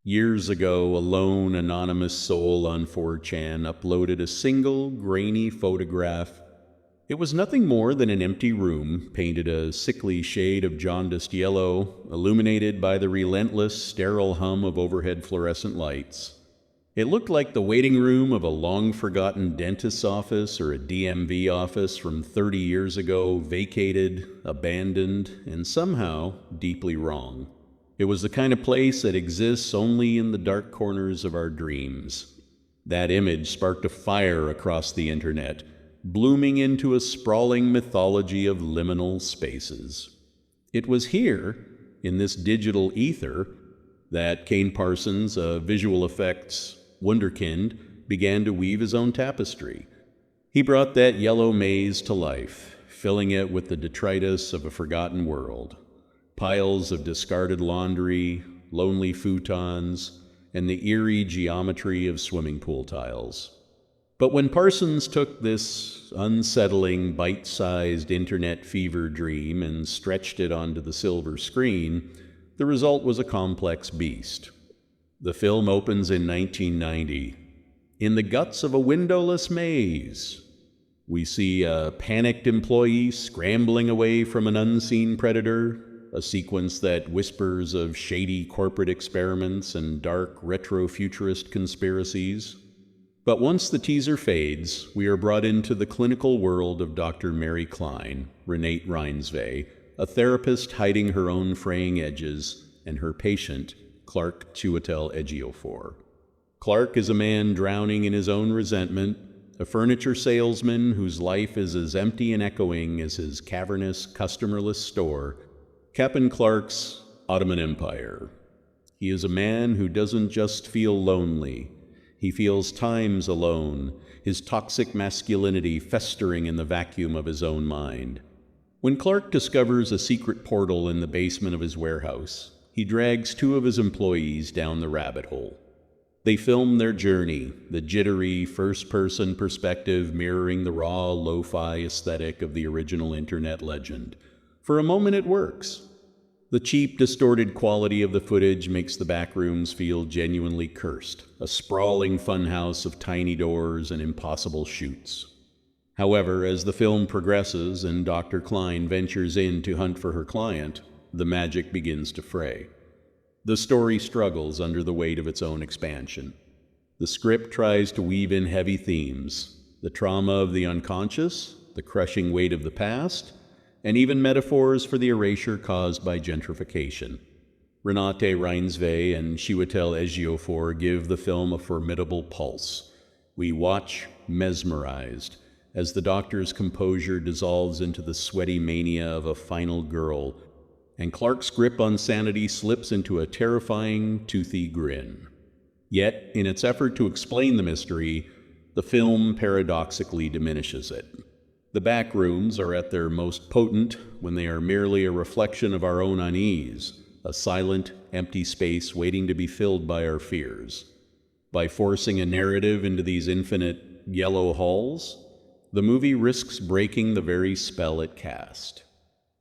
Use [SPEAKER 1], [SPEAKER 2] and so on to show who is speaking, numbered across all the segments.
[SPEAKER 1] Years ago, a lone anonymous soul on 4chan uploaded a single grainy photograph. It was nothing more than an empty room, painted a sickly shade of jaundiced yellow, illuminated by the relentless, sterile hum of overhead fluorescent lights. It looked like the waiting room of a long-forgotten dentist's office or a DMV office from 30 years ago, vacated, abandoned, and somehow deeply wrong. It was the kind of place that exists only in the dark corners of our dreams. That image sparked a fire across the internet, blooming into a sprawling mythology of liminal spaces. It was here, in this digital ether, that Kane Parsons, a visual effects wunderkind, began to weave his own tapestry. He brought that yellow maze to life, filling it with the detritus of a forgotten world. Piles of discarded laundry, lonely futons, and the eerie geometry of swimming pool tiles. But when Parsons took this unsettling, bite-sized internet fever dream and stretched it onto the silver screen, the result was a complex beast. The film opens in 1990. In the guts of a windowless maze, we see a panicked employee scrambling away from an unseen predator, a sequence that whispers of shady corporate experiments and dark retro-futurist conspiracies. But once the teaser fades, we are brought into the clinical world of Dr. Mary Klein, Renate Reinsve, a therapist hiding her own fraying edges, and her patient, Clark Chiwetel Ejiofor. Clark is a man drowning in his own resentment, a furniture salesman whose life is as empty and echoing as his cavernous, customerless store, Captain Clark's Ottoman Empire. He is a man who doesn't just feel lonely. He feels times alone, his toxic masculinity festering in the vacuum of his own mind. When Clark discovers a secret portal in the basement of his warehouse, he drags two of his employees down the rabbit hole. They film their journey, the jittery first-person perspective mirroring the raw, lo-fi aesthetic of the original internet legend. For a moment it works. The cheap, distorted quality of the footage makes the Backrooms feel genuinely cursed, a sprawling funhouse of tiny doors and impossible shoots. However, as the film progresses and Dr. Klein ventures in to hunt for her client, the magic begins to fray. The story struggles under the weight of its own expansion. The script tries to weave in heavy themes, the trauma of the unconscious, the crushing weight of the past, and even metaphors for the erasure caused by gentrification. Renate Reinsve and Chiwetel Ejiofor give the film a formidable pulse. We watch mesmerized as the doctor's composure dissolves into the sweaty mania of a final girl, and Clark's grip on sanity slips into a terrifying, toothy grin. Yet, in its effort to explain the mystery, the film paradoxically diminishes it. The Backrooms are at their most potent when they are merely a reflection of our own unease, a silent, empty space waiting to be filled by our fears. By forcing a narrative into these infinite yellow halls, the movie risks breaking the very spell it cast.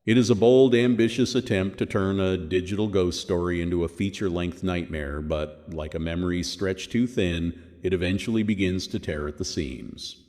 [SPEAKER 1] It is a bold, ambitious attempt to turn a digital ghost story into a feature-length nightmare, but like a memory stretched too thin, it eventually begins to tear at the seams.